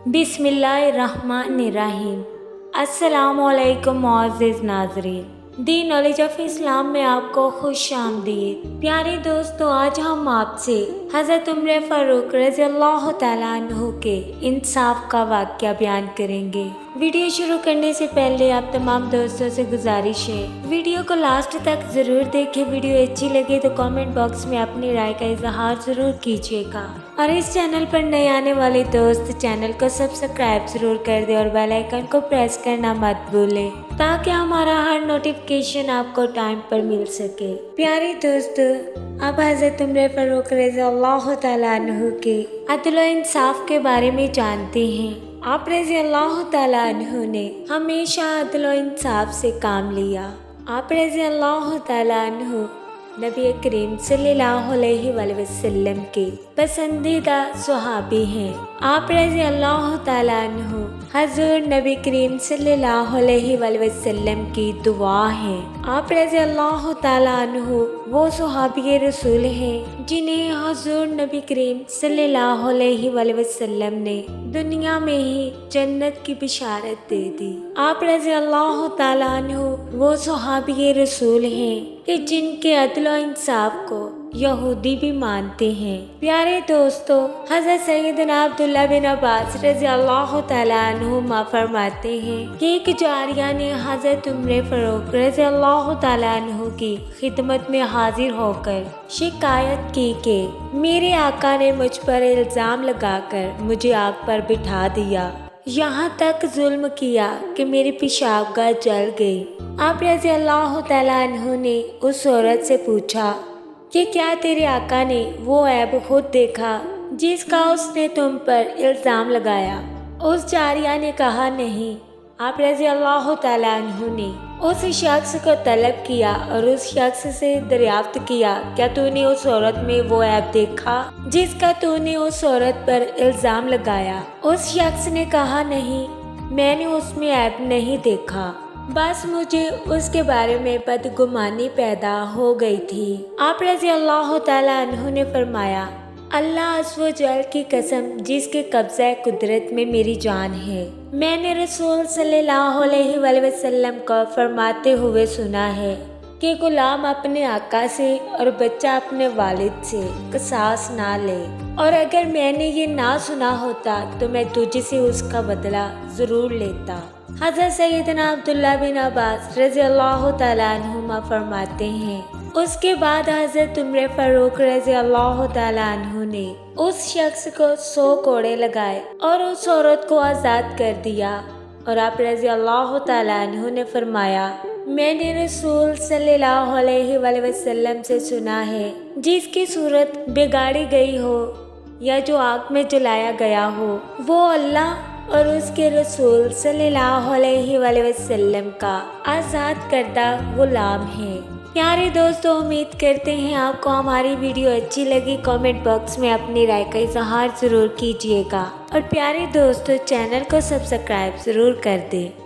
बिस्मिल्लाहिर्रहमानिर्रहीम। अस्सलामुअलैकुम मुअज़्ज़िज़ नाज़रीन, दी नॉलेज ऑफ इस्लाम में आपको खुश आमदीद। प्यारे दोस्तों, आज हम आपसे हज़रत उमर फ़ारूक रज़ियल्लाहु तआला अन्हु के इंसाफ का वाक़या बयान करेंगे। वीडियो शुरू करने से पहले आप तमाम दोस्तों से गुजारिश है, वीडियो को लास्ट तक ज़रूर देखें। वीडियो अच्छी लगे तो कमेंट बॉक्स में अपनी राय का इजहार ज़रूर कीजिएगा और इस चैनल पर नए आने वाले दोस्त चैनल को सब्सक्राइब ज़रूर कर दे और बेल आइकन को प्रेस करना मत भूलें ताकि हमारा हर नोटिफिकेशन आपको टाइम पर मिल सके। प्यारे दोस्तों, अब हज़रत उमर फ़ारूक रज़ियल्लाहु तआला अन्हु के अदल व इंसाफ के बारे में जानते हैं। आप रज़ियल्लाहु तआला अन्हु ने हमेशा अदल व इंसाफ से काम लिया। आप रज़ियल्लाहु तआला अन्हु नबी करीम सल्लल्लाहु अलैहि वसल्लम के पसंदीदा सहाबी हैं। आप रज़ियल्लाहु तआला अन्हु हज़ूर नबी करीम सल्लल्लाहु अलैहि वसल्लम की दुआ हैं। आप रज़ियल्लाहु तआला अन्हु वो सहाबी रसूल हैं जिन्हें हज़ूर नबी करीम सल्लल्लाहु अलैहि वसल्लम ने दुनिया में ही जन्नत की बिशारत दे दी। आप रज़ियल्लाहु तआला अन्हु वो सहाबी रसूल हैं कि जिनके अदल व इंसाफ को यहूदी भी मानते हैं। प्यारे दोस्तों, हज़रत सैयदना अब्दुल्लाह बिन अब्बास रज़ियल्लाहु तआला अन्हुमा फरमाते हैं कि एक जारिया ने हज़रत उमर फ़ारूक रज़ियल्लाहु तआला अन्हु की खिदमत में हाजिर होकर शिकायत की कि मेरे आका ने मुझ पर इल्ज़ाम लगाकर मुझे आग पर बिठा दिया, यहाँ तक जुल्म किया कि मेरी पेशाबगाह जल गई। आप रज़ियल्लाहु तआला अन्हु ने उस औरत से पूछा कि क्या तेरे आका ने वो ऐब खुद देखा जिसका उसने तुम पर इल्ज़ाम लगाया? उस जारिया ने कहा, नहीं। आप रज़ियल्लाहु तआला अन्हु ने उस शख्स को तलब किया और उस शख्स से दरियाफ्त किया, क्या तूने उस औरत में वो ऐब देखा जिसका तूने उस औरत पर इल्ज़ाम लगाया? उस शख्स ने कहा, नहीं, मैंने उसमें ऐब नहीं देखा, बस मुझे उसके बारे में बदगुमानी पैदा हो गई थी। आप रज़ियल्लाहु तआला अन्हु ने फरमाया, अल्लाह अज़्ज़ व जल की कसम जिसके कब्ज़ा कुदरत में मेरी जान है, मैंने रसूल सल्लल्लाहु अलैहि वसल्लम को फरमाते हुए सुना है कि गुलाम अपने आका से और बच्चा अपने वालिद से क़िसास ना ले, और अगर मैंने ये ना सुना होता तो मैं तुझसे उसका बदला ज़रूर लेता। हज़रत सैयदना अब्दुल्लाह बिन अब्बास रज़ियल्लाहु तआला अन्हुमा फरमाते हैं, उसके बाद हज़रत उमर फ़ारूक रज़ियल्लाहु तआला अन्हु ने उस शख्स को 100 कोड़े लगाए और उस औरत को आज़ाद कर दिया। और आप रज़ियल्लाहु तआला अन्हु ने फरमाया, मैंने रसूल सल्लल्लाहु अलैहि वसल्लम से सुना है, जिसकी सूरत बिगाड़ी गई हो या जो आग में जलाया गया हो, वो अल्लाह और उसके रसूल सल्लल्लाहु अलैहि वसल्लम का आज़ाद करदा गुलाम है। प्यारे दोस्तों, उम्मीद करते हैं आपको हमारी वीडियो अच्छी लगी। कमेंट बॉक्स में अपनी राय का इजहार ज़रूर कीजिएगा और प्यारे दोस्तों, चैनल को सब्सक्राइब ज़रूर कर दें।